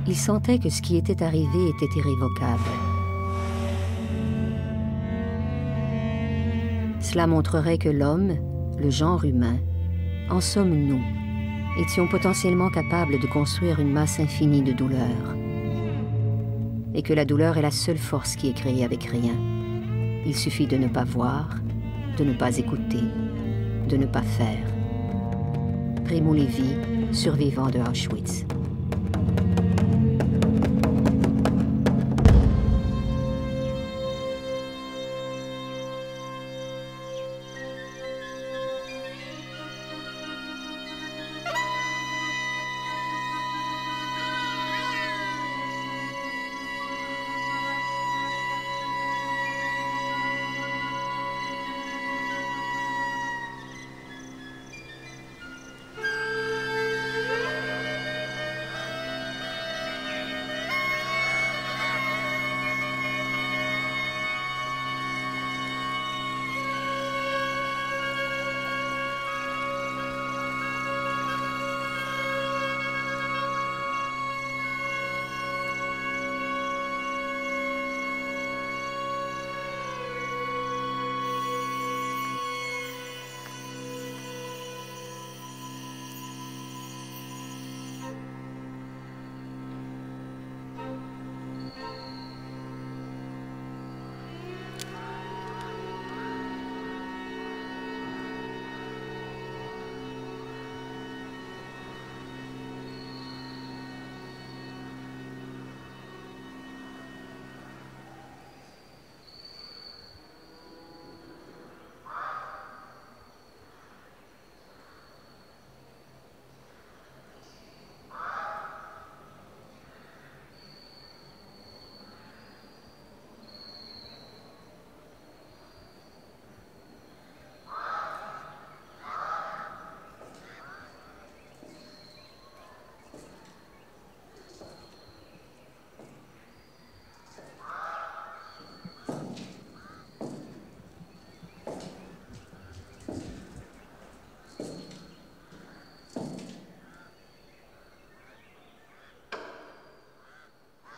Il sentait que ce qui était arrivé était irrévocable. Cela montrerait que l'homme, le genre humain, en somme nous, étions potentiellement capables de construire une masse infinie de douleurs. Et que la douleur est la seule force qui est créée avec rien. Il suffit de ne pas voir, de ne pas écouter, de ne pas faire. Primo Levi, survivant de Auschwitz.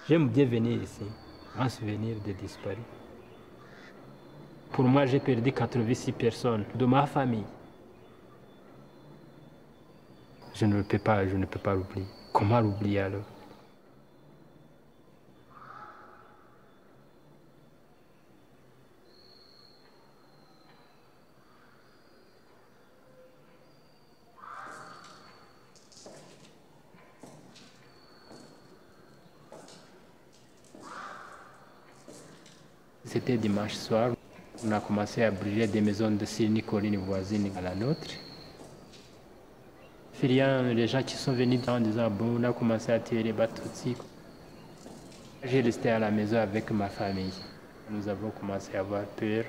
J'aime bien venir ici, en souvenir des disparus. Pour moi, j'ai perdu 86 personnes de ma famille. Je ne peux pas l'oublier. Comment l'oublier alors? C'était dimanche soir, on a commencé à brûler des maisons de Syrie collines voisines à la nôtre. Filiant, les gens qui sont venus en disant bon, on a commencé à tuer les Batutsis. J'ai resté à la maison avec ma famille. Nous avons commencé à avoir peur.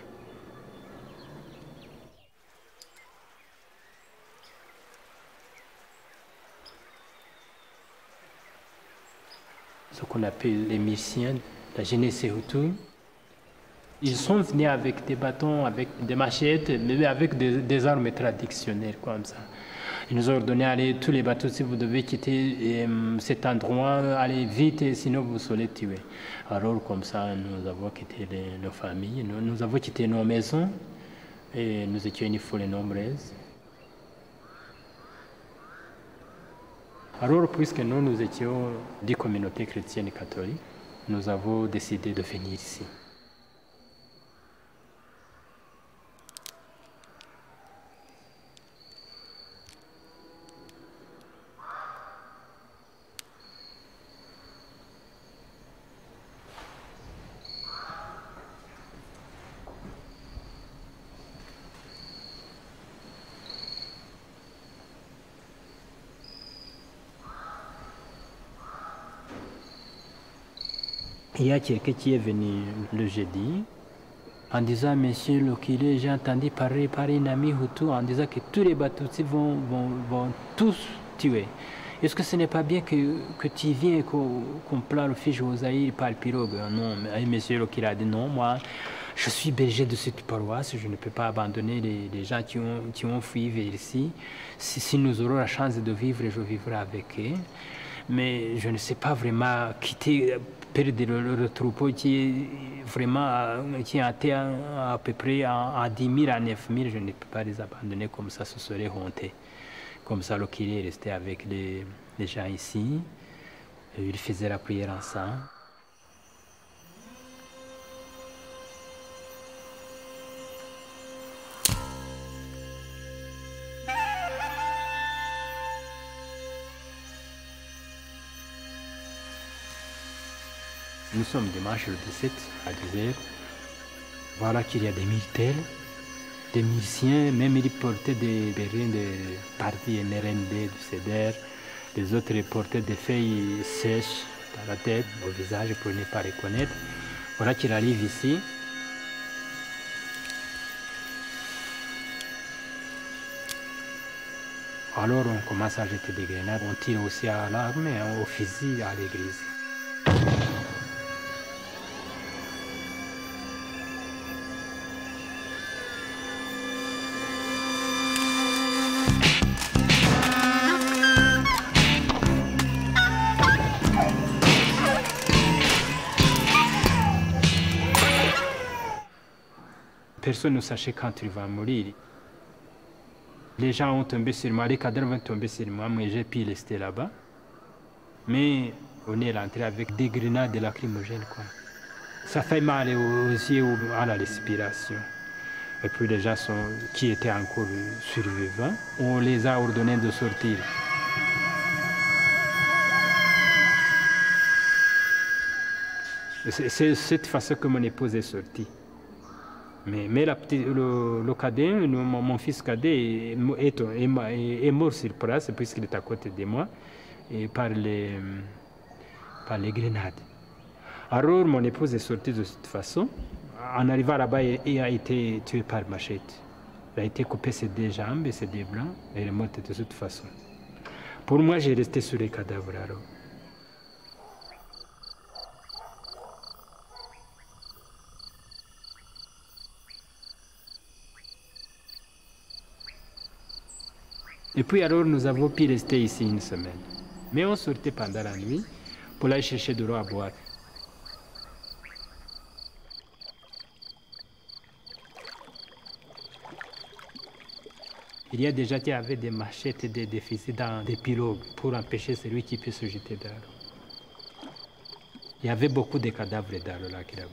Ce qu'on appelle les Myrciens, la jeunesse Hutu. Ils sont venus avec des bâtons, avec des machettes, mais avec des armes traditionnelles comme ça. Ils nous ont ordonné d'aller tous les bateaux, si vous devez quitter cet endroit, allez vite, sinon vous serez tués. Alors comme ça, nous avons quitté nos familles, nous avons quitté nos maisons, et nous étions une foule nombreuse. Alors, puisque nous étions des communautés chrétiennes et catholiques, nous avons décidé de venir ici. Il y a quelqu'un qui est venu le jeudi en disant, monsieur le curé, j'ai entendu parler par un ami Hutu en disant que tous les Batutsis vont tous tuer. Est-ce que ce n'est pas bien que tu viens et qu'on plante le fils Josaï par le pirogue? Non, mais monsieur le curé a dit non, moi, je suis berger de cette paroisse, je ne peux pas abandonner les gens qui ont fui vers ici. Si nous aurons la chance de vivre, je vivrai avec eux. mais je ne sais pas vraiment quitter, perdre le troupeau qui était à peu près à 10 000, à 9 000, je ne peux pas les abandonner comme ça, ce serait honteux. Comme ça, le curé est resté avec les gens ici, il faisait la prière ensemble. Nous sommes dimanche le 17 à 10h. Voilà qu'il y a des militaires, des musiciens, même ils portaient des bérets de partis MRND, du CEDER. Les autres portaient des feuilles sèches dans la tête, au visage pour ne pas reconnaître. Voilà qu'il arrive ici. Alors on commence à jeter des grenades, on tire aussi à l'arme et au fusil à l'église. Personne ne sachait quand il va mourir. Les gens ont tombé sur moi, les cadavres ont tombé sur moi, mais j'ai pu rester là-bas. Mais on est rentré avec des grenades lacrymogènes, quoi. Ça fait mal aux yeux, à la respiration. Et puis les gens qui étaient encore survivants, on les a ordonnés de sortir. C'est cette façon que mon épouse est sortie. Mais le cadet, mon fils cadet est mort sur place puisqu'il est à côté de moi et par les grenades. Alors mon épouse est sortie de cette façon. En arrivant là-bas, il a été tué par machette. Il a été coupé ses deux jambes et ses deux bras et il est mort de cette façon. Pour moi, j'ai resté sur les cadavres alors. Et puis alors nous avons pu rester ici une semaine. Mais on sortait pendant la nuit pour aller chercher de l'eau à boire. Il y a des gens qui avaient des machettes et des fusils dans des pirogues pour empêcher celui qui peut se jeter dans l'eau. Il y avait beaucoup de cadavres dans le lac là-bas.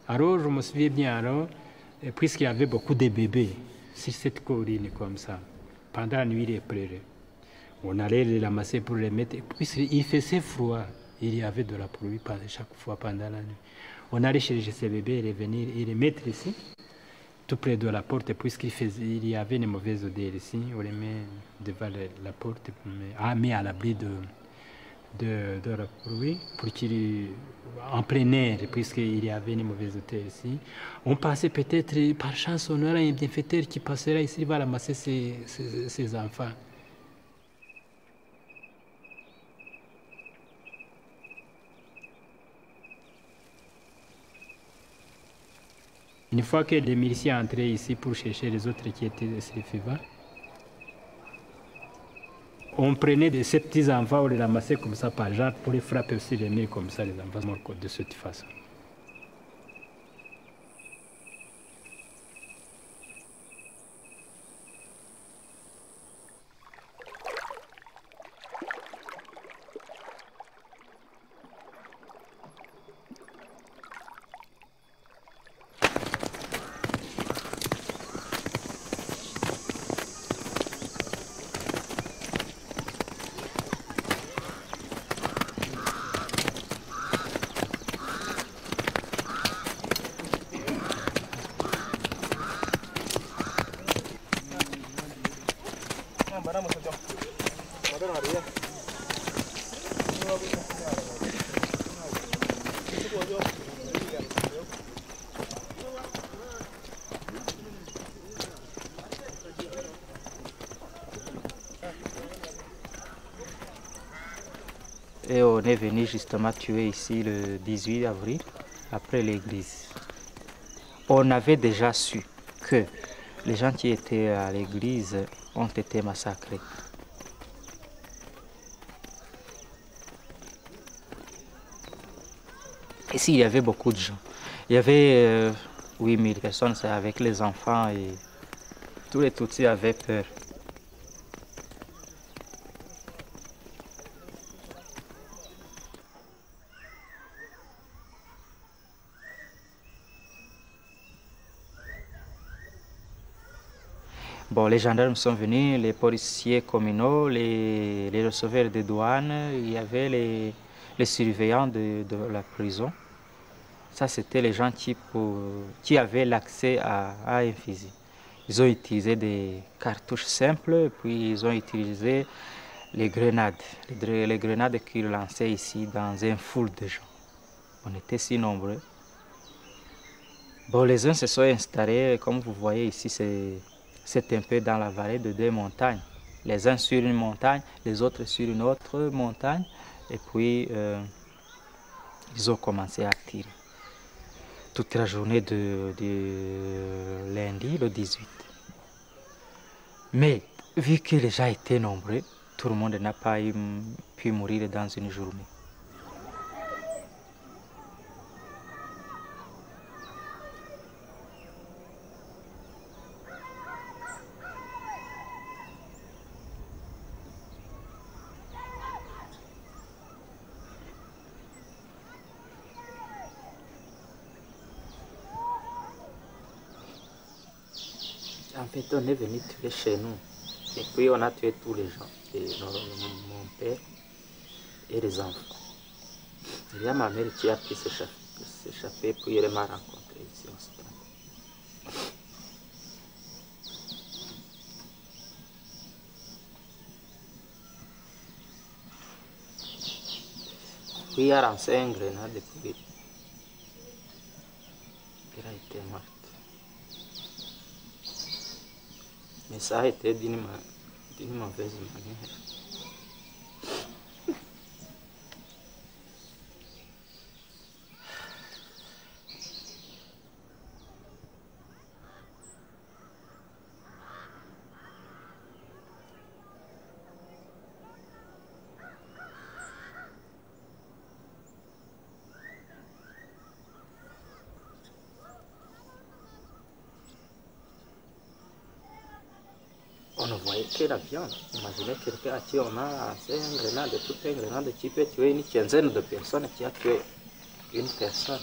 Alors, je me souviens bien, alors, puisqu'il y avait beaucoup de bébés sur cette colline comme ça, pendant la nuit, on allait les ramasser pour les mettre. Puisqu'il faisait froid, il y avait de la pluie chaque fois pendant la nuit. On allait chercher ces bébés et les venir et les mettre ici, tout près de la porte, puisqu'il y avait une mauvaise odeur ici. On les met devant la porte, mais à l'abri de la pluie, pour qu'il en plein air, puisqu'il y avait une mauvaise odeur ici. On passait peut-être, par chance, on aurait un bienfaiteur qui passera ici, il va ramasser ses enfants. Une fois que les miliciens entraient ici pour chercher les autres qui étaient survivants, on prenait ces petits enfants, on les ramassait comme ça par genre pour les frapper aussi les murs comme ça, les enfants morts de cette façon. Et on est venu justement tuer ici le 18 avril, après l'église. On avait déjà su que les gens qui étaient à l'église ont été massacrés. Ici, il y avait beaucoup de gens. Il y avait 8000 personnes, c'est avec les enfants et tous les Tutsis avaient peur. Bon, les gendarmes sont venus, les policiers communaux, les receveurs de douane, il y avait les surveillants de la prison. Ça, c'était les gens qui avaient l'accès à un fusil. Ils ont utilisé des cartouches simples, puis ils ont utilisé les grenades. Les grenades qu'ils lançaient ici dans un foule de gens. On était si nombreux. Bon, les uns se sont installés, comme vous voyez ici, c'est un peu dans la vallée de deux montagnes. Les uns sur une montagne, les autres sur une autre montagne. Et puis, ils ont commencé à tirer. Toute la journée de lundi, le 18. Mais vu que les gens étaient nombreux, tout le monde n'a pas pu mourir dans une journée. En fait, on est venu tuer chez nous. Et puis on a tué tous les gens. Et mon père et les enfants. Il y a ma mère qui a pu s'échapper, puis elle m'a rencontré ici en ce temps. Puis il a lancé une grenade et puis elle a été morte. Mais ça a été d'une mauvaise manière. On ne voyait que la viande. Imaginez quelqu'un à qui on a lancé une grenade, toute une grenade qui peut tuer une quinzaine de personnes qui a tué une personne.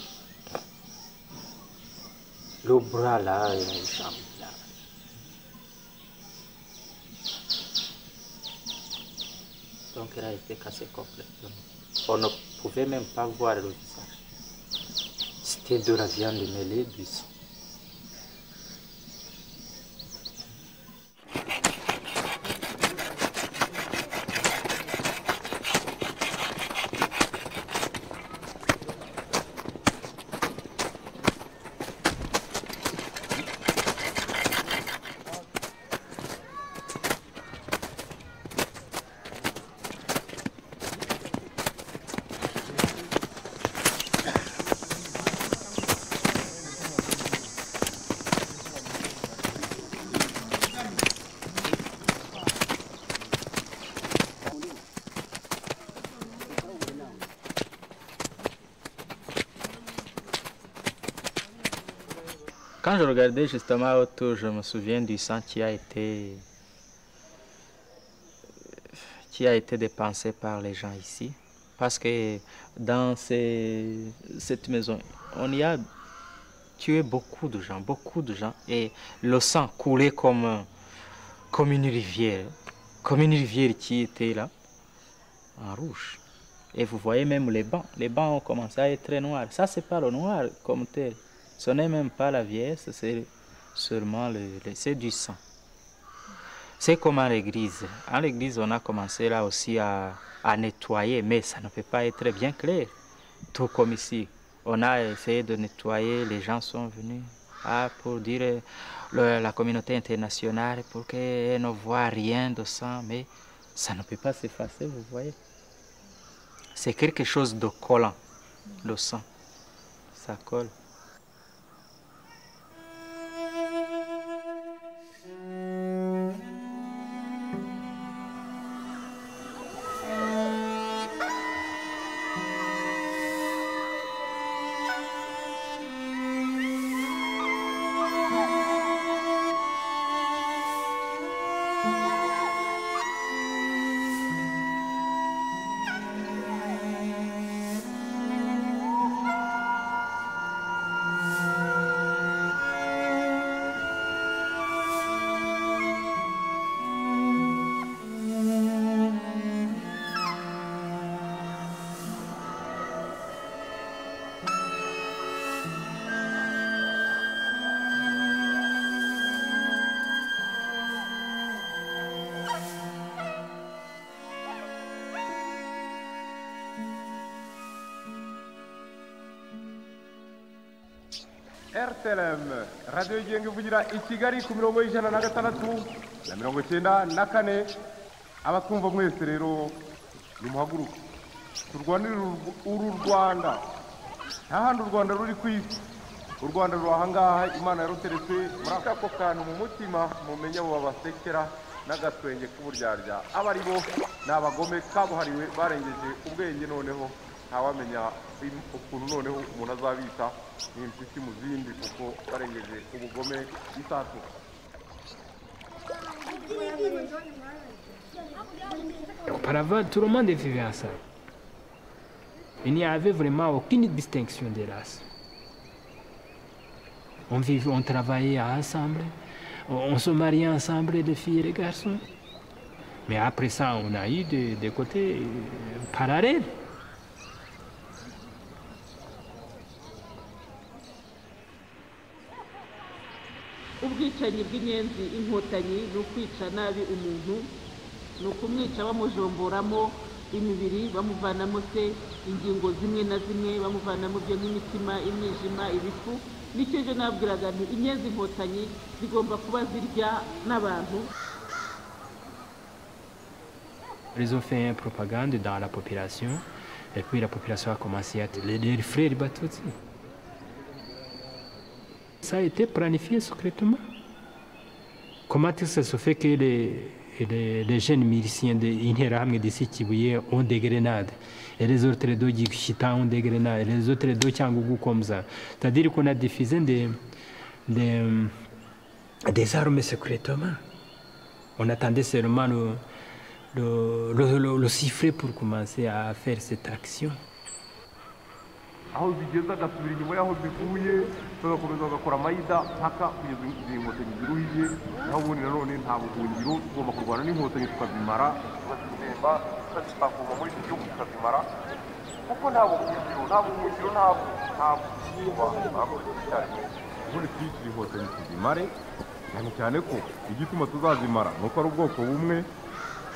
Le bras là, et les jambes là. Donc elle a été cassée complètement. On ne pouvait même pas voir le visage. C'était de la viande mêlée du sang. Quand je regardais justement autour, je me souviens du sang qui a été dépensé par les gens ici. Parce que dans cette maison, on y a tué beaucoup de gens, et le sang coulait comme une rivière qui était là, en rouge. Et vous voyez même les bancs ont commencé à être très noirs. Ça, c'est pas le noir comme tel. Ce n'est même pas la vieillesse, c'est seulement c'est du sang. C'est comme à l'église. À l'église, on a commencé là aussi à nettoyer, mais ça ne peut pas être bien clair. Tout comme ici. On a essayé de nettoyer, les gens sont venus pour dire la communauté internationale pour qu'elle ne voit rien de sang, mais ça ne peut pas s'effacer, vous voyez. C'est quelque chose de collant, le sang. Ça colle. RTLM radiyo yigenga ivugira i Kigali ku mirongo y'ijana na gatandatu na mirongo icyenda na kane. Abatwumva mwese rero nimuhaguruke turwanire uru Rwanda. Nta handi u Rwanda ruri ku isi, u Rwanda ruri ahangaha. Imana yaruteretse muri ako kantu mu mutima, mumenye abo babasekera n'agatwenge k'uburyarya aba ari bo ni abagome kabuhariwe barengeje ubwenge. Noneho ntawamenya ukuntu noneho umuntu azabita n'impyisi mu zindi, kuko barengeje ubugome isato. Auparavant, tout le monde vivait ensemble. Il n'y avait vraiment aucune distinction des races. On vivait, on travaillait ensemble, on se mariait ensemble, les filles et les garçons. Mais après ça, on a eu des côtés parallèles. ubwicanyi bw'inyenzi inkotanyi ni ukwica nabi umuntu, ni ukumwica bamujomboramo imibiri, bamuvanamo se ingingo zimwe na zimwe, bamuvanamo byo nk'imitima, imyijima, ibifu. Nicyo je nabwiraga nti inyenzi inkotanyi zigomba kuba zirya n'abantu. Ils ont fait une propagande dans la population, et puis la population a commencé à être les frères Batutsi. Ça a été planifié secrètement. Comment ça se fait que les jeunes miliciens d'Inheram et de Sikibuye ont des grenades, et les autres deux Chita ont des grenades, et les autres deux Tchangougou comme ça? C'est-à-dire qu'on a diffusé des armes secrètement. On attendait seulement le sifflet pour commencer à faire cette action. Aho bigeza gasubira inyuma yaho bivuye, bagakomeza bagakora amayida mpaka kugeza igihe inkotanyi ziruhiye. Naho ubundi nanone nta buhungiro, tugomba kurwana n'inkotanyi tukazimara, tukazitsemba, tukazipakuma muri iki gihugu tukazimara, kuko nta buhungiro bakoze icyarimwe. Ubundi twiyicira inkotanyi tuzimare, cyane cyane ko igituma tuzazimara nuko ari ubwoko bumwe.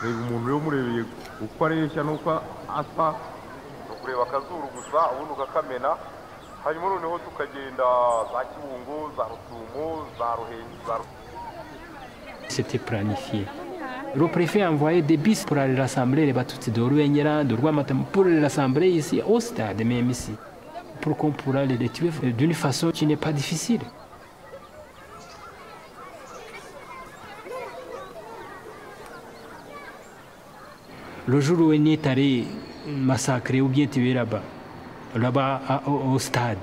Reba umuntu rero murebeye uko areshya n'uko asa, kureba akazuru gusa ubundi ukakamena, hanyuma noneho tukagenda za Kibungo, za Rusumo, za Ruhenzi, za C'était planifié. Le préfet a envoyé des bis pour aller rassembler les Batutsi de Ruengera, de Rwamatam, pour les rassembler ici au stade, même ici, pour qu'on pourra les tuer d'une façon qui n'est pas difficile. Le jour où il est allé massacrer ou bien tuer là-bas au stade,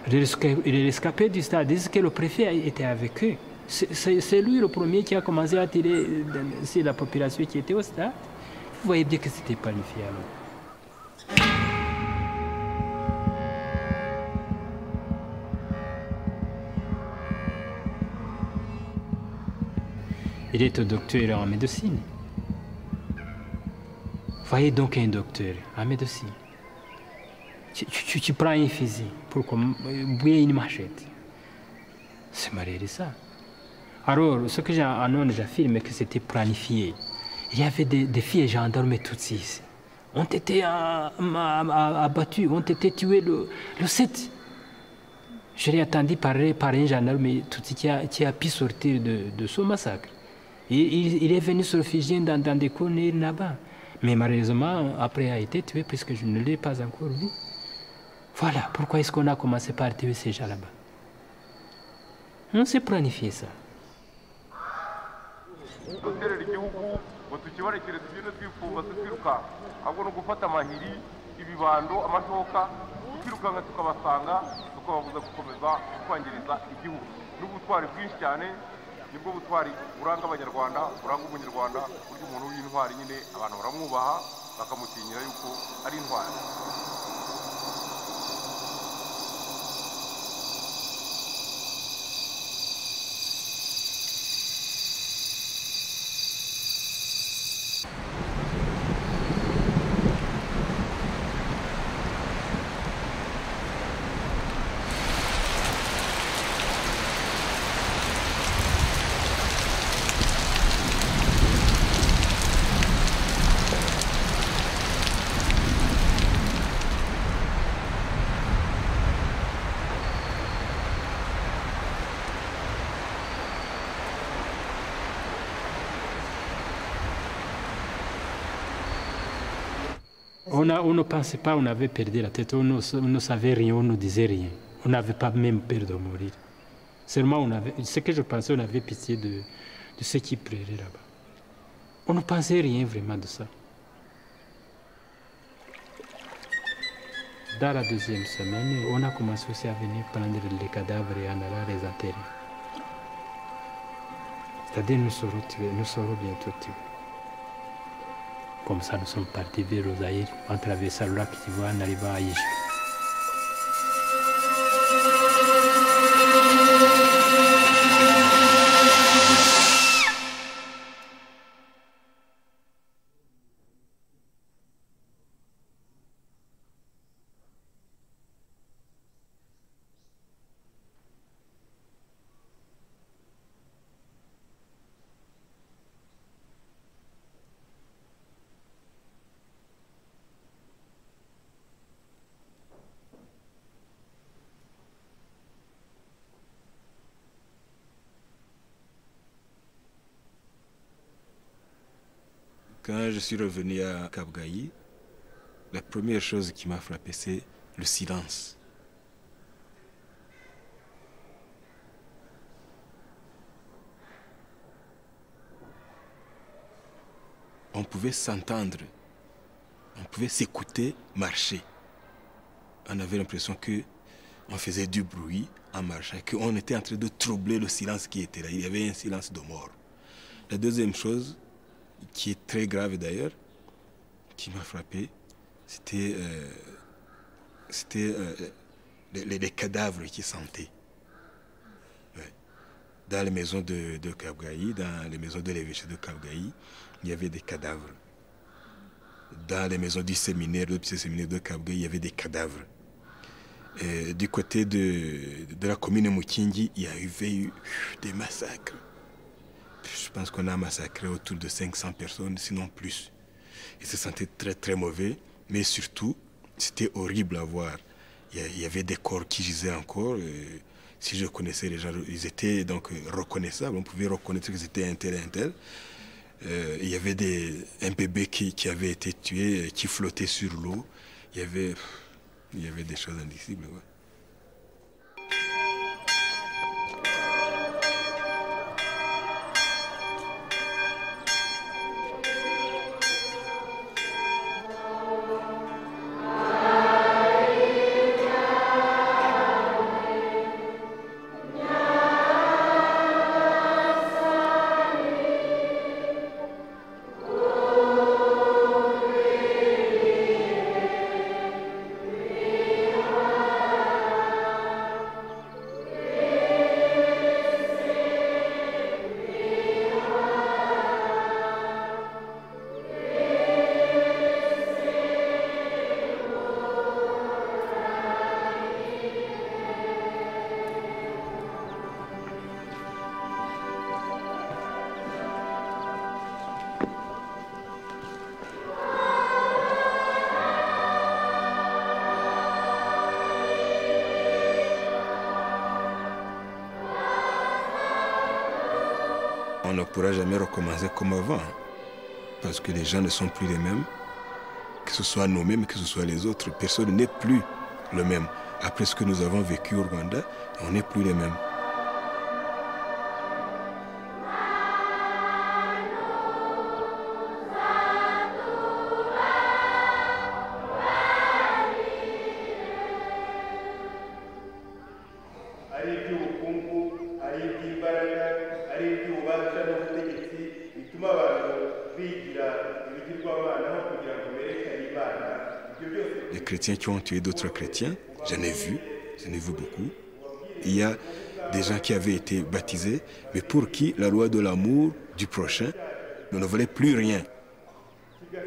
les rescapés du stade disent que le préfet était avec eux. C'est lui le premier qui a commencé à tirer sur la population qui était au stade. Vous voyez bien que c'était planifié alors. Il est docteur en médecine. Voyez donc un docteur en médecine. Tu prends un fusil pour bouiller une machette. C'est malheureux ça. Alors, ce que j'affirme que c'était planifié. Il y avait des filles gendarmes tutsis. Ont été abattus, ont été tués le 7. Je l'ai entendu parler par un gendarme tutsi qui a pu sortir de ce massacre. Il est venu se réfugier dans des collines là-bas. Mais malheureusement, après il a été tué puisque je ne l'ai pas encore vu. Voilà pourquoi est-ce qu'on a commencé par tuer ces gens là-bas. On s'est planifié ça. Nibwo butwari buranga abanyarwanda, buranga umunyarwanda. Burya umuntu w'intwari nyine abantu baramwubaha, bakamutinyira yuko ari intwari. On ne pensait pas, on avait perdu la tête, on ne savait rien, on ne disait rien. On n'avait pas même peur de mourir. Seulement, ce que je pensais, on avait pitié de ceux qui pleuraient là-bas. On ne pensait rien vraiment de ça. Dans la deuxième semaine, on a commencé aussi à venir prendre les cadavres et en allant les enterrer. C'est-à-dire nous serons tués, nous serons bientôt tués. Comme ça, nous sommes partis vers le Zaïre, en traversant le lac Kivu, en arrivant à Ijwi. Quand je suis revenu à Cap-Gaï, la première chose qui m'a frappé, c'est le silence. On pouvait s'entendre, on pouvait s'écouter, marcher. On avait l'impression qu'on faisait du bruit en marchant, qu'on était en train de troubler le silence qui était là. Il y avait un silence de mort. La deuxième chose, qui est très grave d'ailleurs, qui m'a frappé, c'était les cadavres qui sentaient. Ouais. Dans les maisons de Cap-Gaï, dans les maisons de l'évêché de Cap-Gaï, il y avait des cadavres. Dans les maisons du séminaire, le petit séminaire de Cap-Gaï, il y avait des cadavres. Et du côté de la commune de Mukingi, il y avait eu des massacres. Je pense qu'on a massacré autour de 500 personnes, sinon plus. Et ça sentait très très mauvais, mais surtout, c'était horrible à voir. Il y avait des corps qui gisaient encore. Si je connaissais les gens, ils étaient donc reconnaissables. On pouvait reconnaître qu'ils étaient un tel et un tel. Il y avait un bébé qui avait été tué, qui flottait sur l'eau. Il y avait des choses indicibles. Ouais. On ne pourra jamais recommencer comme avant, parce que les gens ne sont plus les mêmes, que ce soit nous-mêmes, que ce soit les autres. Personne n'est plus le même. Après ce que nous avons vécu au Rwanda, on n'est plus les mêmes. Les chrétiens qui ont tué d'autres chrétiens, j'en ai vu beaucoup. Il y a des gens qui avaient été baptisés, mais pour qui la loi de l'amour du prochain ne valait plus rien. À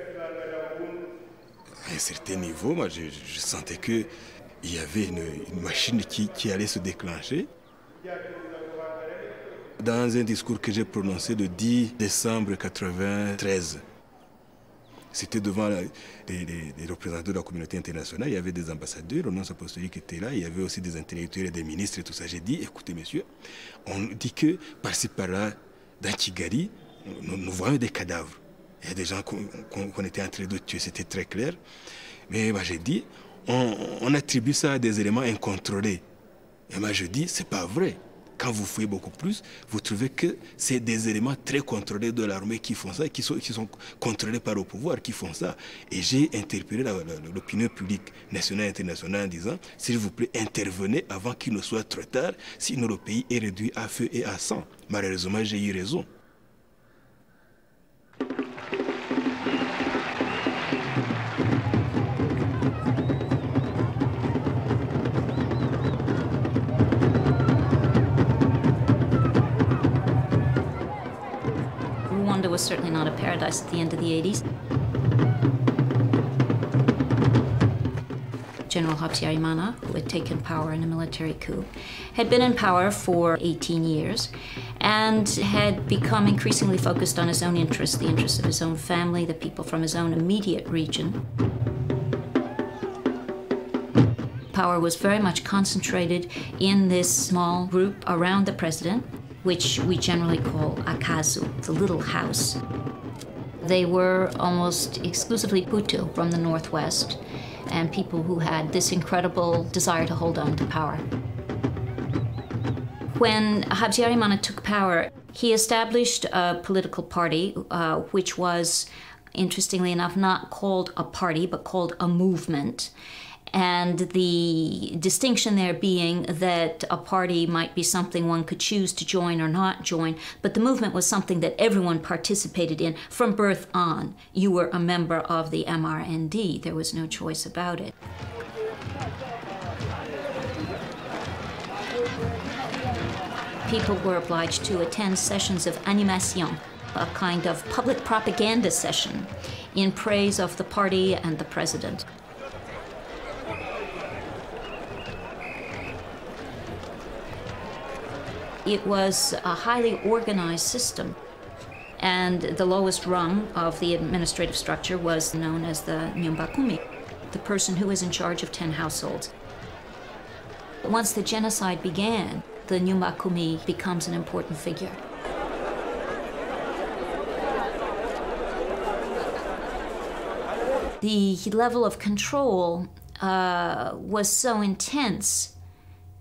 un certain niveau, moi, je sentais qu'il y avait une machine qui allait se déclencher. Dans un discours que j'ai prononcé le 10 décembre 1993, c'était devant les représentants de la communauté internationale, il y avait des ambassadeurs, le nonce apostolique était là, il y avait aussi des intellectuels et des ministres et tout ça. J'ai dit, écoutez messieurs, on dit que par-ci par-là, dans Kigali, nous voyons des cadavres. Il y a des gens qu'on était en train de tuer, c'était très clair. Mais moi, j'ai dit, on attribue ça à des éléments incontrôlés. Et moi, je dis, c'est pas vrai. Quand vous fouillez beaucoup plus, vous trouvez que c'est des éléments très contrôlés de l'armée qui font ça, qui sont contrôlés par le pouvoir, qui font ça. Et j'ai interpellé l'opinion publique nationale et internationale en disant, s'il vous plaît, intervenez avant qu'il ne soit trop tard, sinon le pays est réduit à feu et à sang. Malheureusement, j'ai eu raison. Rwanda was certainly not a paradise at the end of the 80s. General Habyarimana, who had taken power in a military coup, had been in power for 18 years and had become increasingly focused on his own interests, the interests of his own family, the people from his own immediate region. Power was very much concentrated in this small group around the president, which we generally call Akazu, the little house. They were almost exclusively Hutu from the northwest, and people who had this incredible desire to hold on to power. When Habyarimana took power, he established a political party, which was, interestingly enough, not called a party, but called a movement. And the distinction there being that a party might be something one could choose to join or not join, but the movement was something that everyone participated in from birth on. You were a member of the MRND. There was no choice about it. People were obliged to attend sessions of animation, a kind of public propaganda session in praise of the party and the president. It was a highly organized system, and the lowest rung of the administrative structure was known as the Nyumbakumi, the person who was in charge of 10 households. Once the genocide began, the Nyumbakumi becomes an important figure. The level of control was so intense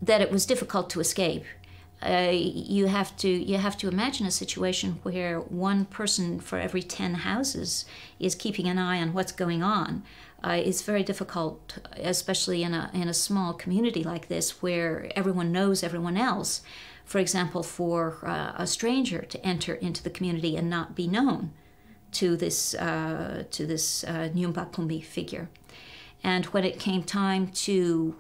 that it was difficult to escape. You have to imagine a situation where one person for every 10 houses is keeping an eye on what's going on. It's very difficult, especially in a small community like this, where everyone knows everyone else. For example, for a stranger to enter into the community and not be known to this Nyumbakumi figure. And when it came time to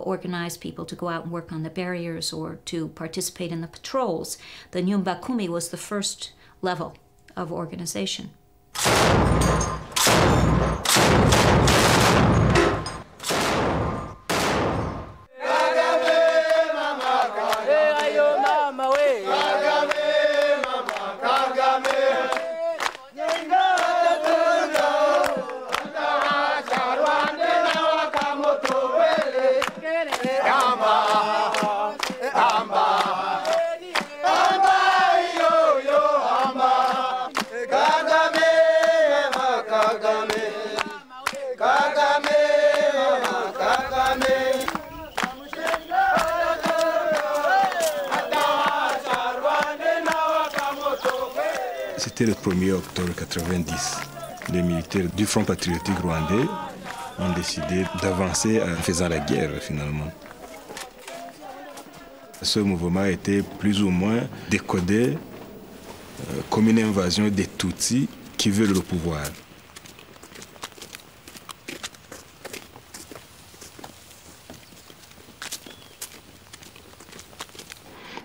organize people to go out and work on the barriers or to participate in the patrols, the Nyumbakumi was the first level of organization. C'était le 1er octobre 1990. Les militaires du Front patriotique rwandais ont décidé d'avancer en faisant la guerre finalement. Ce mouvement a été plus ou moins décodé comme une invasion des Tutsis qui veulent le pouvoir.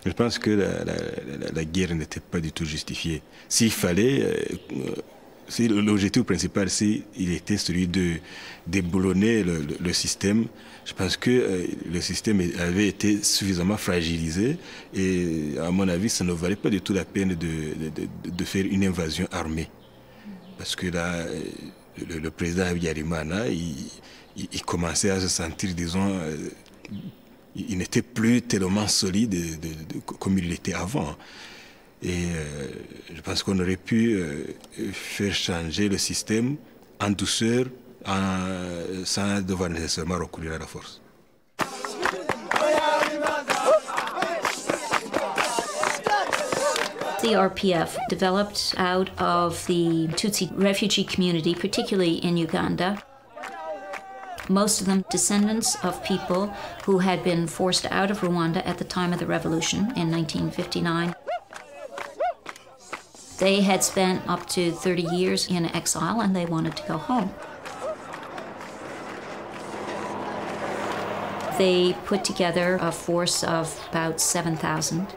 Je pense que la guerre n'était pas du tout justifiée. S'il fallait, si l'objectif principal, il était celui de déboulonner le système, je pense que le système avait été suffisamment fragilisé et à mon avis, ça ne valait pas du tout la peine de faire une invasion armée. Parce que là, le président Habyarimana, il commençait à se sentir, disons, il n'était plus tellement solide comme il l'était avant. Et je pense qu'on aurait pu faire changer le système en douceur, sans devoir nécessairement recourir à la force. The RPF developed out of the Tutsi refugee community, particularly in Uganda. Most of them descendants of people who had been forced out of Rwanda at the time of the revolution in 1959. They had spent up to 30 years in exile and they wanted to go home. They put together a force of about 7,000.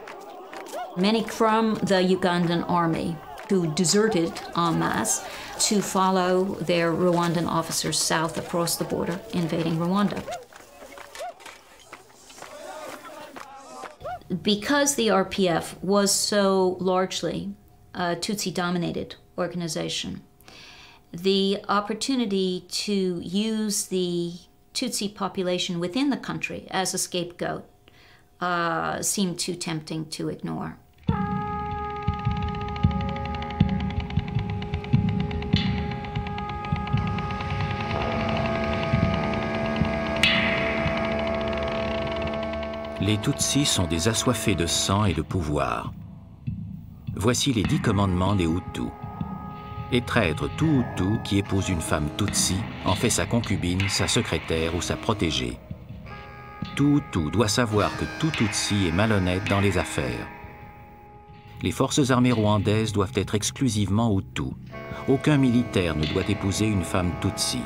Many from the Ugandan army who deserted en masse to follow their Rwandan officers south across the border, invading Rwanda. Because the RPF was so largely a Tutsi-dominated organization, the opportunity to use the Tutsi population within the country as a scapegoat seemed too tempting to ignore. Les Tutsis sont des assoiffés de sang et de pouvoir. Voici les 10 commandements des Hutus. Étreindre tout Hutu qui épouse une femme Tutsi en fait sa concubine, sa secrétaire ou sa protégée. Tout Hutu doit savoir que tout Tutsi est malhonnête dans les affaires. Les forces armées rwandaises doivent être exclusivement Hutus. Aucun militaire ne doit épouser une femme Tutsi.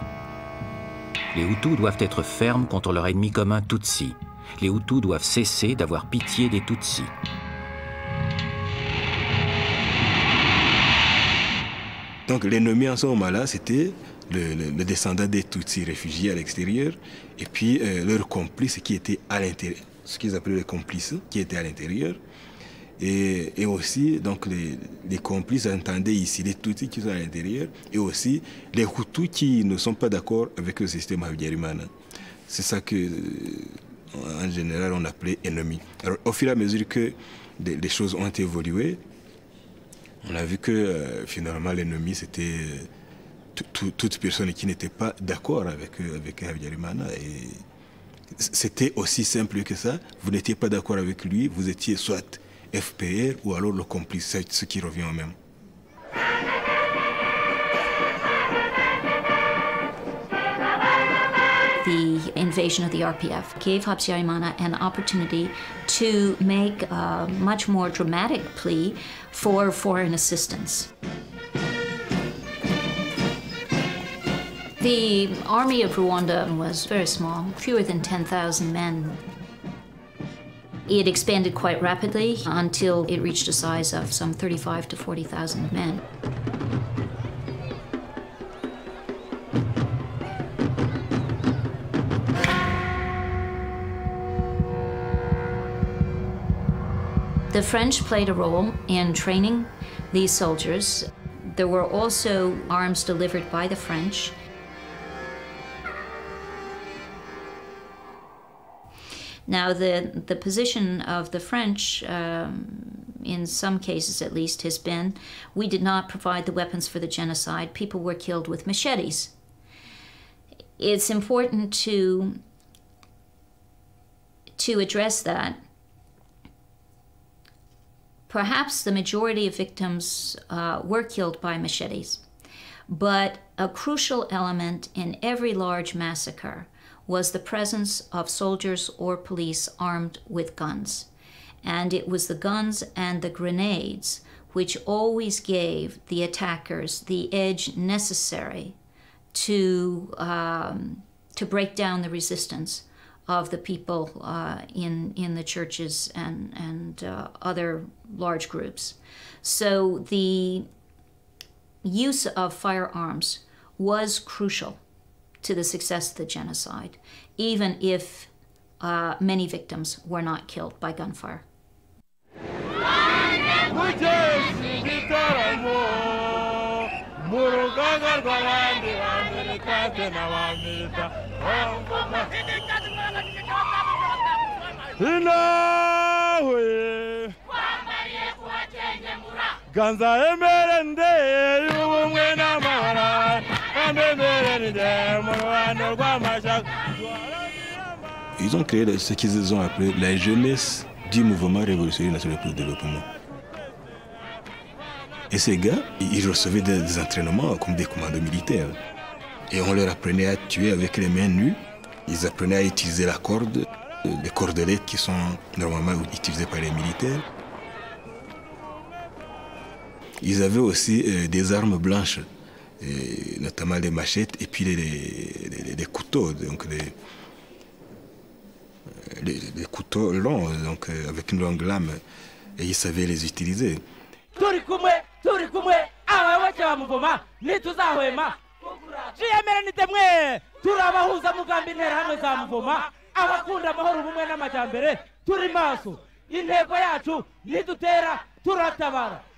Les Hutus doivent être fermes contre leur ennemi commun Tutsi. Les Hutus doivent cesser d'avoir pitié des Tutsis. Donc l'ennemi en ce moment-là, c'était le descendant des Tutsis réfugiés à l'extérieur, et puis leurs complices qui étaient à l'intérieur, ce qu'ils appelaient les complices qui étaient à l'intérieur, et aussi donc les complices entendaient ici les Tutsis qui sont à l'intérieur, et aussi les Hutus qui ne sont pas d'accord avec le système Habyarimana. C'est ça que en général on appelait ennemi. Alors au fur et à mesure que les choses ont évolué, on a vu que finalement l'ennemi c'était toute personne qui n'était pas d'accord avec Habyarimana. Et c'était aussi simple que ça. Vous n'étiez pas d'accord avec lui, vous étiez soit FPR ou alors le complice, ce qui revient au même. The invasion of the RPF gave Habyarimana an opportunity to make a much more dramatic plea for foreign assistance. The army of Rwanda was very small, fewer than 10,000 men. It expanded quite rapidly until it reached a size of some 35,000 to 40,000 men. The French played a role in training these soldiers. There were also arms delivered by the French. Now, the position of the French, in some cases at least, has been, we did not provide the weapons for the genocide. People were killed with machetes. It's important to address that. Perhaps the majority of victims were killed by machetes, but a crucial element in every large massacre was the presence of soldiers or police armed with guns. And it was the guns and the grenades which always gave the attackers the edge necessary to break down the resistance of the people in the churches and other large groups. So the use of firearms was crucial to the success of the genocide, even if many victims were not killed by gunfire. Ils ont créé ce qu'ils ont appelé la jeunesse du mouvement révolutionnaire national pour le développement. Et ces gars, ils recevaient des entraînements comme des commandos militaires. Et on leur apprenait à tuer avec les mains nues. Ils apprenaient à utiliser la corde, les cordelettes qui sont normalement utilisées par les militaires. Ils avaient aussi des armes blanches, notamment les machettes et puis les couteaux, donc les couteaux longs, donc avec une longue lame, et ils savaient les utiliser.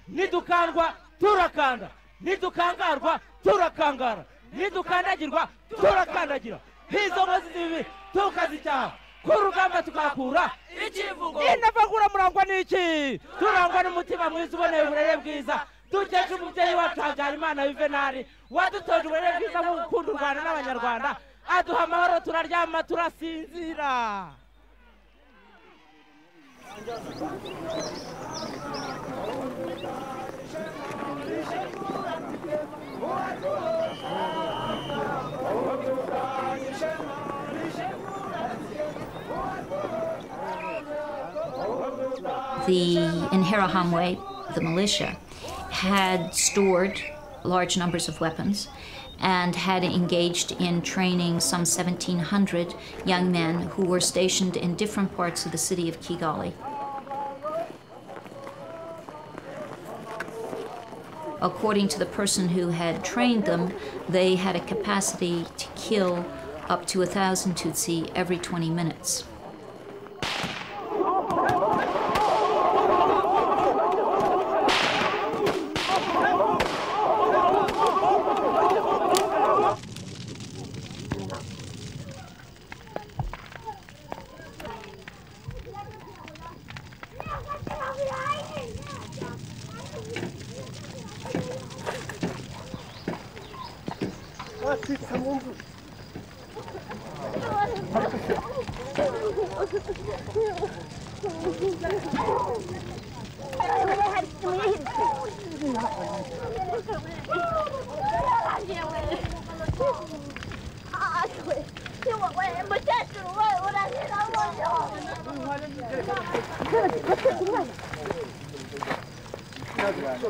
Nidukangwa turakanda, nidukangarwa turakangara, nidukandagirwa turakandagira. Hizo ngozi zibi tukazitaha, kurugamba tukakura ikivugo. Inavagura murangwa niki? Turangwa n'umutima mwiza uboneye uburere bwiza. Dukesha umubyeyi wacu Habyarimana Yuvenali wadutoje uburere bwiza bwo gukunda u Rwanda n'Abanyarwanda, aduha amahoro, turaryama turasinzira. The Interahamwe, the militia, had stored large numbers of weapons and had engaged in training some 1,700 young men who were stationed in different parts of the city of Kigali. According to the person who had trained them, they had a capacity to kill up to 1,000 Tutsi every 20 minutes.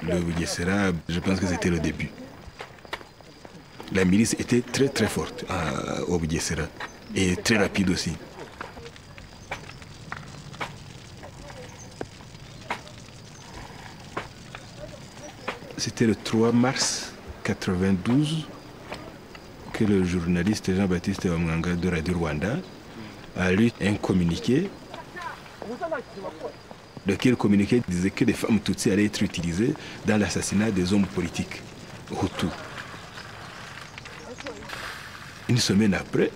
Le Bugesera, je pense que c'était le début. La milice était très très forte au Bugesera et très rapide aussi. C'était le 3 mars 1992 que le journaliste Jean-Baptiste Wamwanga de Radio Rwanda a lu un communiqué. Lequel communiqué disait que les femmes Tutsi allaient être utilisées dans l'assassinat des hommes politiques Hutus. Une semaine après,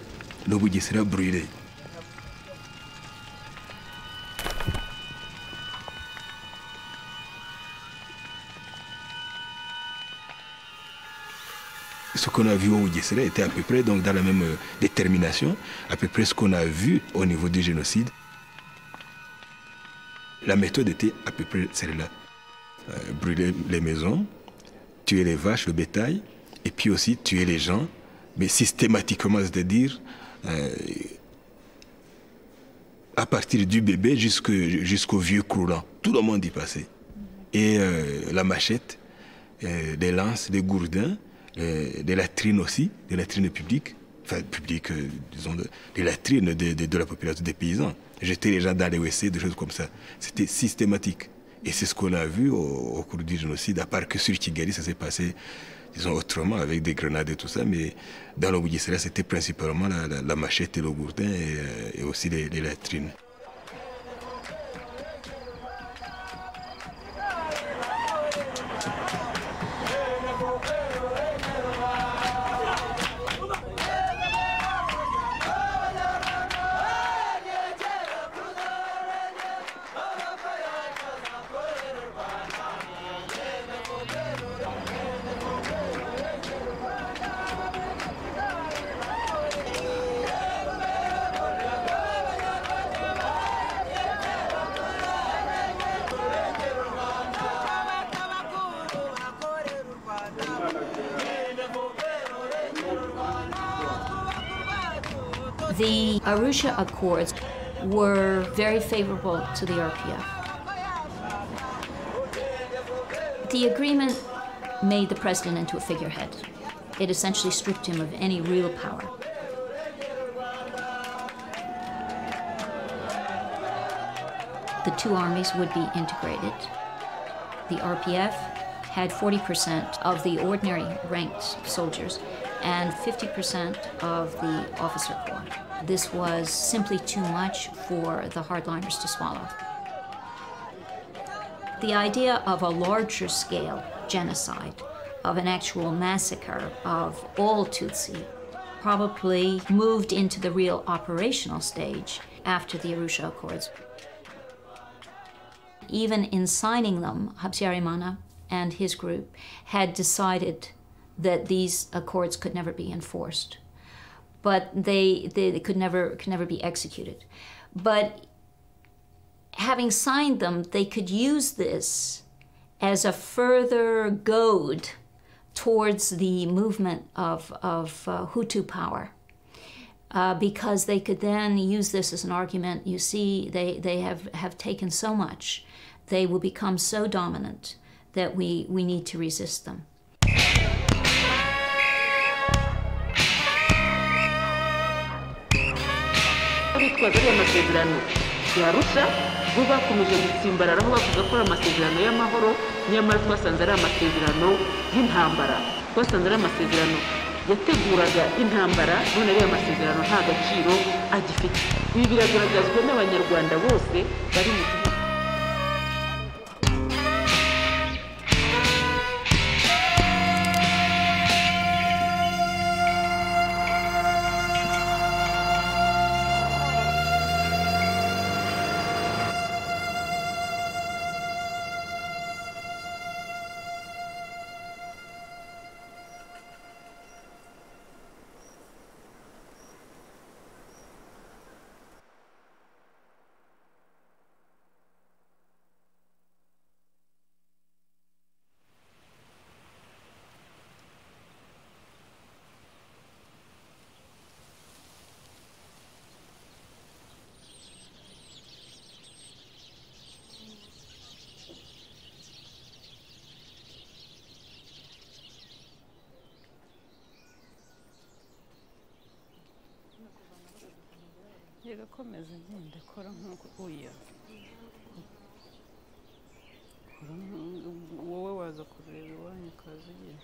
le Bugesera brûlé. Ce qu'on a vu au Bugesera était à peu près donc, dans la même détermination, à peu près ce qu'on a vu au niveau du génocide. La méthode était à peu près celle-là. Brûler les maisons, tuer les vaches, le bétail, et puis aussi tuer les gens, mais systématiquement, c'est-à-dire à partir du bébé jusqu'au vieux croulant. Tout le monde y passait. Et la machette, des lances, des gourdins, des latrines aussi, des latrines publiques, enfin publiques, disons, des latrines de la population des paysans. Jeter les gens dans les WC, des choses comme ça. C'était systématique. Et c'est ce qu'on a vu au cours du génocide, à part que sur Kigali, ça s'est passé, disons, autrement, avec des grenades et tout ça. Mais dans le Bugesera, c'était principalement la machette et le gourdin et aussi les latrines. The Arusha Accords were very favorable to the RPF. The agreement made the president into a figurehead. It essentially stripped him of any real power. The two armies would be integrated. The RPF had 40% of the ordinary ranked soldiers and 50% of the officer corps. This was simply too much for the hardliners to swallow. The idea of a larger scale genocide, of an actual massacre of all Tutsi, probably moved into the real operational stage after the Arusha Accords. Even in signing them, Habyarimana and his group had decided that these accords could never be enforced, but they could never be executed. But having signed them, they could use this as a further goad towards the movement of Hutu power, because they could then use this as an argument. You see, they have taken so much, they will become so dominant that we need to resist them. Bitwaza ariya masezerano yarusha bo bakomeje gutsimbararaho bavuga ko ari amasezerano y'amahoro, nyamara twasanze ari amasezerano y'intambara, twasanze ari amasezerano yateguraga intambara, none ariya masezerano nta gaciro agifite. Ibi biragaragazwa n'abanyarwanda bose bari mu gihugu. Komeza ngenda kora nkuko uya wowe waza kureba iwanyu kazi ye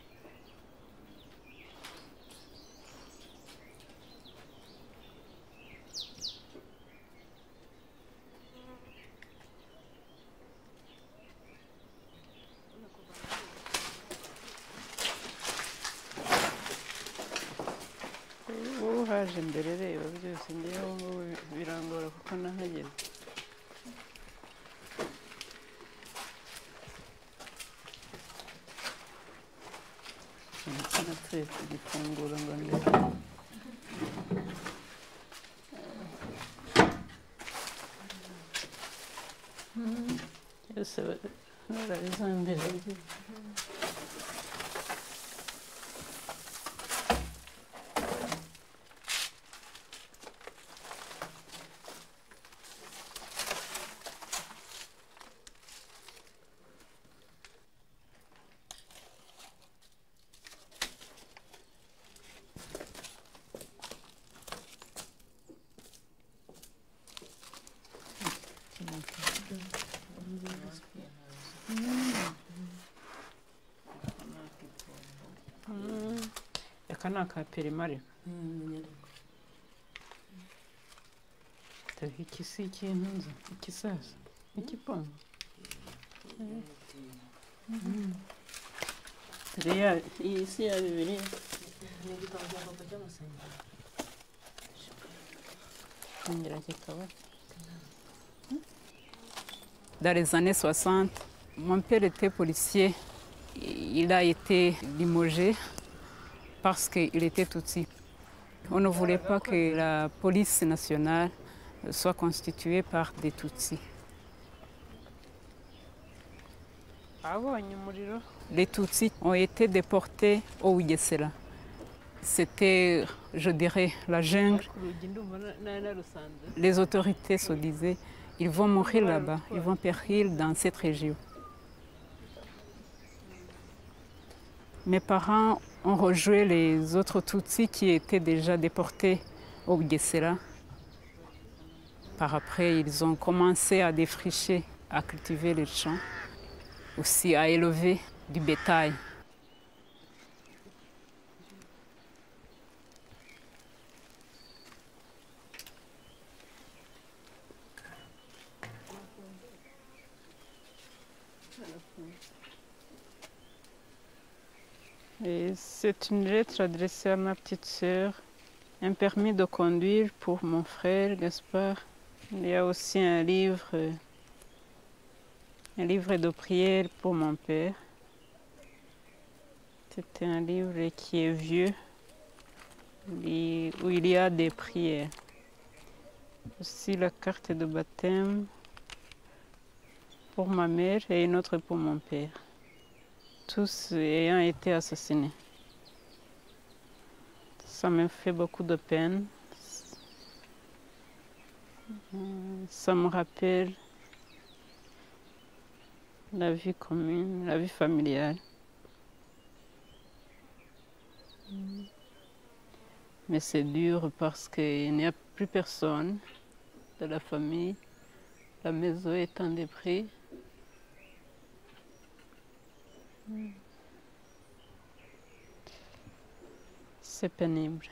haje mbere reba byose ngewe birangora kuko nahageze. Natwe tugifungura ngo ndebe byose barabizambira. Aka perimari iki si ikintu nza iki sasa ikipongo reya iyi si ya bibiri ngira kikaba. Dans les années 60, mon père était policier. Il a été limogé parce qu'il était Tutsi. On ne voulait pas que la police nationale soit constituée par des Tutsis. Les Tutsis ont été déportés au Ouigesera. C'était, je dirais, la jungle. Les autorités se disaient, ils vont mourir là-bas, ils vont périr dans cette région. Mes parents ont rejoint les autres Tutsis qui étaient déjà déportés au Bugesera. Par après, ils ont commencé à défricher, à cultiver les champs, aussi à élever du bétail. C'est une lettre adressée à ma petite sœur, un permis de conduire pour mon frère Gaspard. Il y a aussi un livre de prière pour mon père. C'est un livre qui est vieux, où il y a des prières. Aussi la carte de baptême pour ma mère et une autre pour mon père. Tous ayant été assassinés. Ça me fait beaucoup de peine. Ça me rappelle la vie commune, la vie familiale. Mais c'est dur parce qu'il n'y a plus personne de la famille. La maison est en débris. C'est pénible.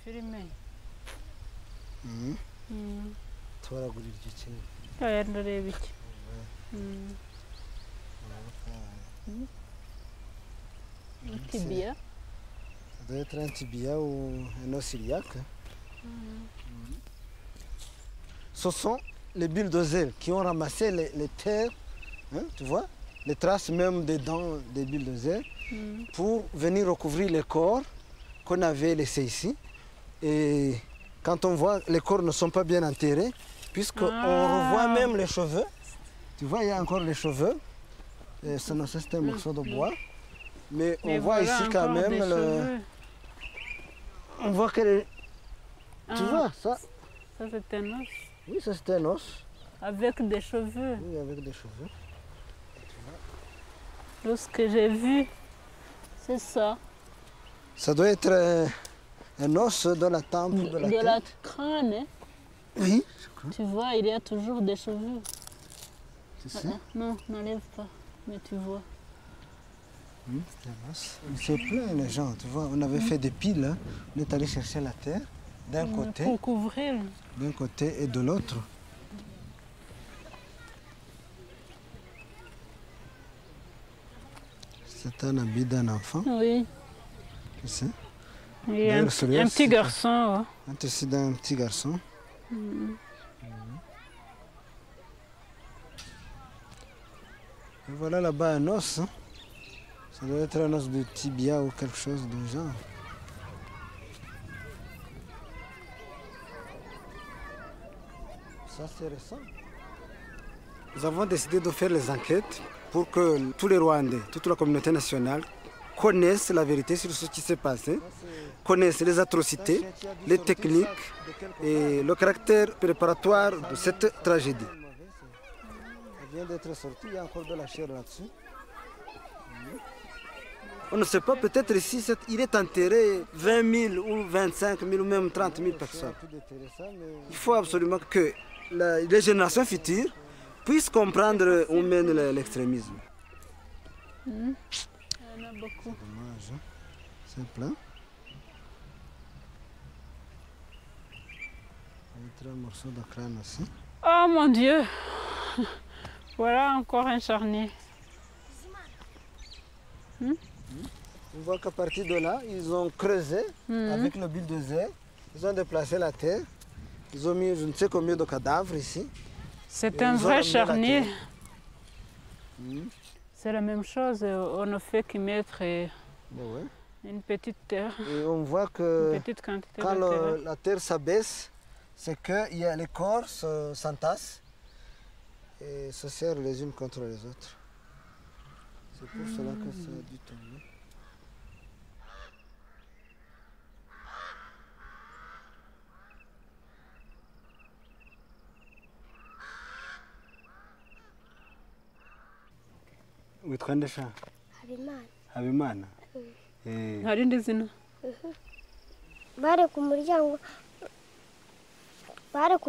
Filime. Twaragurira igikini. Oya ndareba iki. Tibia. Ça doit être un tibia ou un os iliaque. Ce sont les bulldozers qui ont ramassé les terres, hein, tu vois, les traces même des dents des bulldozers, pour venir recouvrir les corps qu'on avait laissés ici. Et quand on voit, les corps ne sont pas bien enterrés, puisqu'on revoit même les cheveux. Tu vois, il y a encore les cheveux. C'est un morceau de bois. Mais on voit ici quand même on voit que... Tu vois, ça... Ça, c'est un os. Oui, ça, c'est un os. Avec des cheveux. Oui, avec des cheveux. Lorsque j'ai vu, c'est ça. Ça doit être un os de la tempe de la tête. De la crâne, hein? Oui. Tu vois, il y a toujours des cheveux. C'est ça? Non, n'enlève pas, mais tu vois. C'est un os. C'est plein les gens, tu vois. On avait fait des piles, hein. On est allé chercher la terre d'un côté. Pour couvrir. D'un côté et de l'autre. C'est un habit d'un enfant. Oui. C'est ça. Et un petit garçon. Un tissu d'un petit garçon. Et voilà là-bas un os. Hein. Ça doit être un os de tibia ou quelque chose de genre. Ça c'est récent. Nous avons décidé de faire les enquêtes pour que tous les Rwandais, toute la communauté nationale connaissent la vérité sur ce qui s'est passé, connaissent les atrocités, les techniques et le caractère préparatoire de cette tragédie. Elle vient d'être sortie, il y a encore de la chair là-dessus. On ne sait pas, peut-être ici, il est enterré 20 000 ou 25 000 ou même 30 000 personnes. Il faut absolument que les générations futures puissent comprendre où mène l'extrémisme. Il y en a beaucoup. Dommage, hein? C'est plein. Un morceau de crâne aussi. Oh mon Dieu! Voilà encore un charnier. On voit qu'à partir de là, ils ont creusé avec le bulldozer. Ils ont déplacé la terre. Ils ont mis je ne sais combien de cadavres ici. C'est un vrai charnier. C'est la même chose. On ne fait qu'y mettre une petite terre. Et on voit que une petite quantité quand de terre. la terre s'abaisse, c'est que les corps s'entassent et se serrent les unes contre les autres. C'est pour cela que ça a dû tomber. witwa nde sha Habimana. Habimana hari indi zina bari ku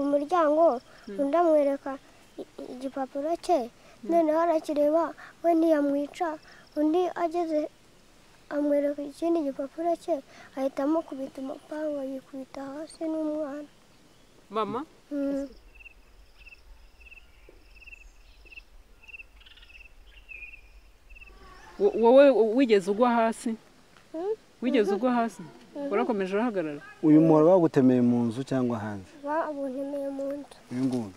muryango undi amwereka igipapuro cye noneho arakireba we ntiyamwica undi ageze amwereka ikindi gipapuro cye ahita amukubita umupanga yikubita hasi n'umwana. Mama? wowe wigeze ugwa hasi? Wigeze ugwa hasi? Urakomeje urahagarara? Uyu muhoro bagutemeye mu nzu cyangwa hanze? Babuntemeye mu nzu. Uyu nguyu?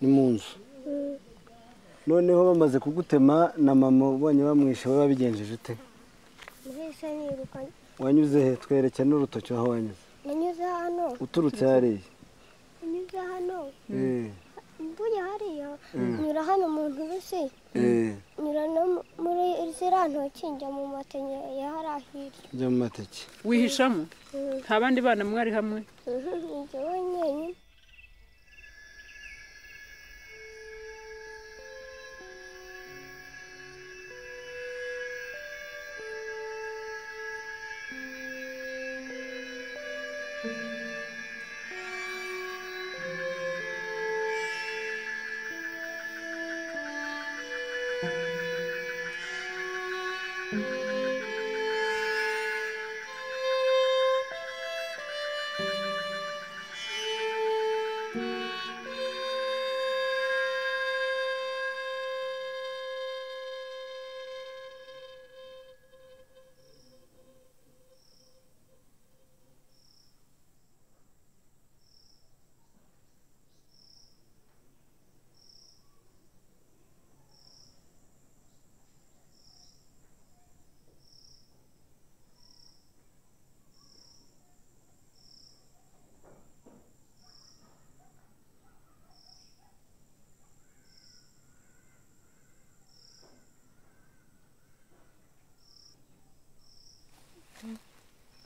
Ni mu nzu. Noneho bamaze kugutema na mama ubonye bamwishe wowe wabigenjeje ute? Nahise niruka. Wanyuze he? Twerekeye n'urutoki aho wanyuze. Nanyuze hano. Uturutse hariya? Nanyuze hano. Mvuye hariya nyura hano mu nturusi nyura no muri ziriya ntoki njya mu mateke ya hariya hirya. Njya mu mateke. Wihishamo? Nta bandi bana mwari hamwe? Njye wenyine.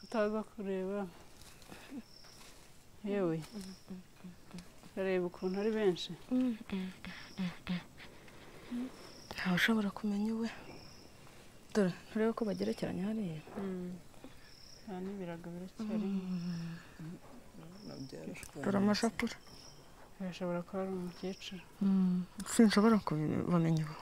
Utaza kureba yewe reba ukuntu ari benshi ntawe ushobora kumenya we dore nturebe ko bagerekeranye hariya nta n'ibirago biracyari dore amashapura birashobora kuba ari umukecuru sinshobora kubamenya ubu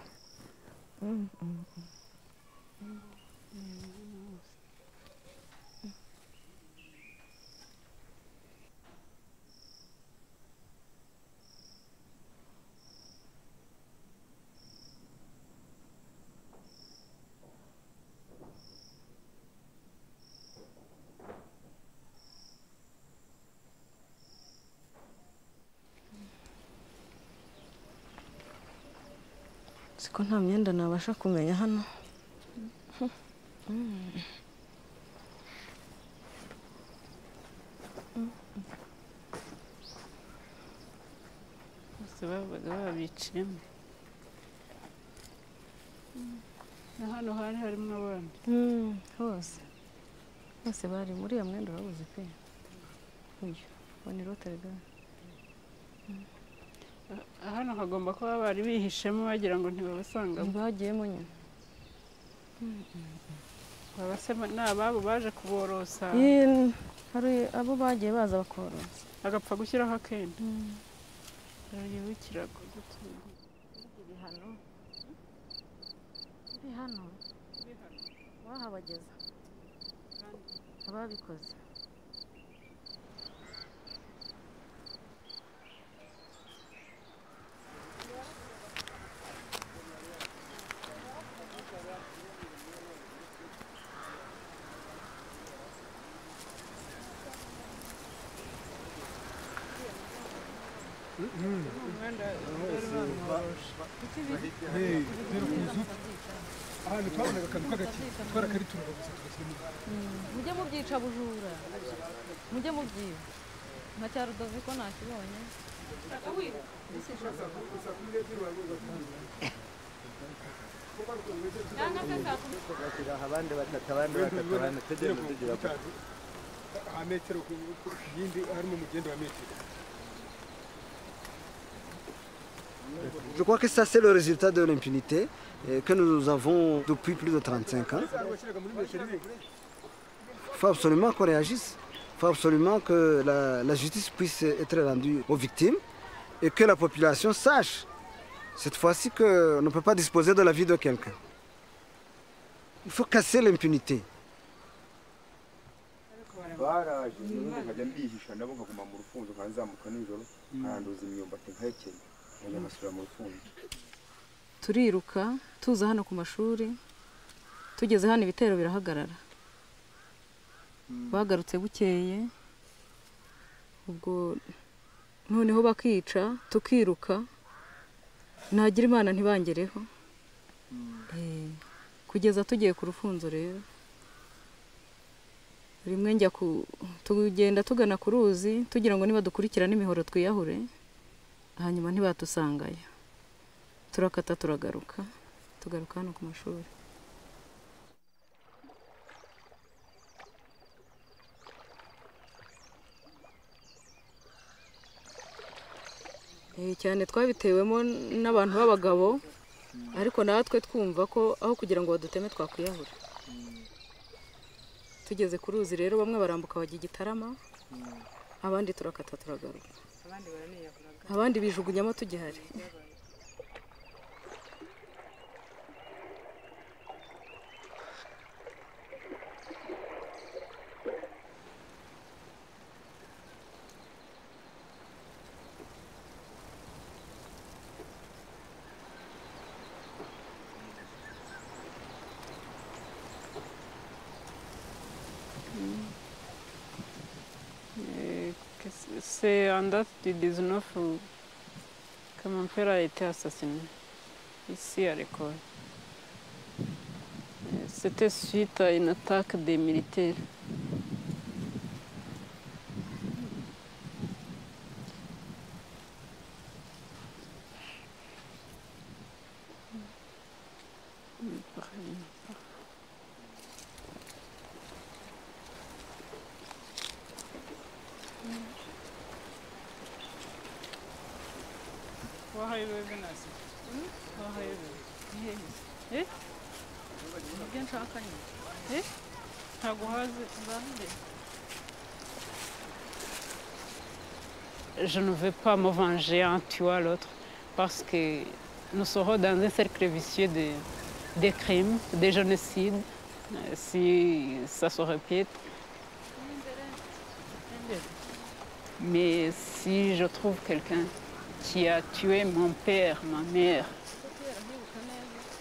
siko nta myenda nabasha kumenya hano bose babaga babiciyemo. Na hano hari harimo abandi hose bari muri iyo mwenda urabuze pe. Uyu ni Rotterdam. Hano hagomba kuba bari bihishemo bagira ngo ntibabasanga. Bagiyemo nyine. Babasema n'ababo baje kuborosa. Hari abo bagiye baza bakorosa. Agapfa gushyiraho akenda. Yibukira gutunga. Hano wahabageza ababikoze. Mujye mubyica bujura, mujye mubyiba nka cya Rudoviko nakibonye. abandi batatu tegera mutegera a metero yindi harimo mugendo wa metero. Je crois que ça c'est le résultat de l'impunité que nous avons depuis plus de 35 ans. Il faut absolument qu'on réagisse. Il faut absolument que la justice puisse être rendue aux victimes et que la population sache cette fois-ci qu'on ne peut pas disposer de la vie de quelqu'un. Il faut casser l'impunité. Turiruka tuza hano ku mashuri, tugeze hano ibitero birahagarara. Bagarutse bukeye, ubwo noneho bakica, tukiruka, nagira Imana ntibangereho. Kugeza tugiye ku Rufunzo rero. Rimwe njya tugenda tugana ku ruzi, tugira ngo niba dukurikirana imihoro twiyahure, hanyuma ntibatusangayo. Turakata turagaruka, tugaruka hano ku mashuri. Cyane twabitewemo n'abantu b'abagabo, ariko natwe twumva ko aho kugira ngo baduteme twakwiyahura. Tugeze ku ruzi rero bamwe barambuka bajya Gitarama, abandi turakata turagaruka. Abandi bijugunyamo tugihari. C'est en date du 19 que mon père a été assassiné, ici à l'école. C'était suite à une attaque des militaires. Je ne veux pas me venger en tuant l'autre parce que nous serons dans un cercle vicieux de crimes, de génocides, si ça se répète. Mais si je trouve quelqu'un qui a tué mon père, ma mère,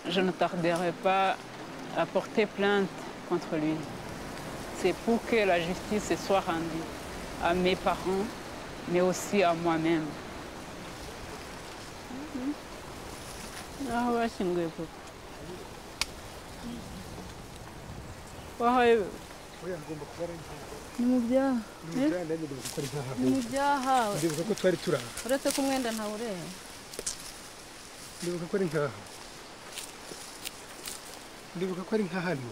je ne tarderai pas à porter plainte contre lui. C'est pour que la justice soit rendue à mes parents, mais aussi à moi-même. Ni mu byaha. Ni mu byaha. Uretse ko umwenda ntawureba. ndibuka ko ari nkaha ndibuka ko ari nka hano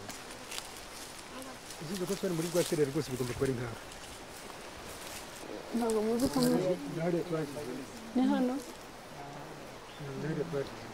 uzize ko twari muri rwaserera rwose bigomba kuba ari nkaha ntabwo muzi ko ni hano ndahari twashyize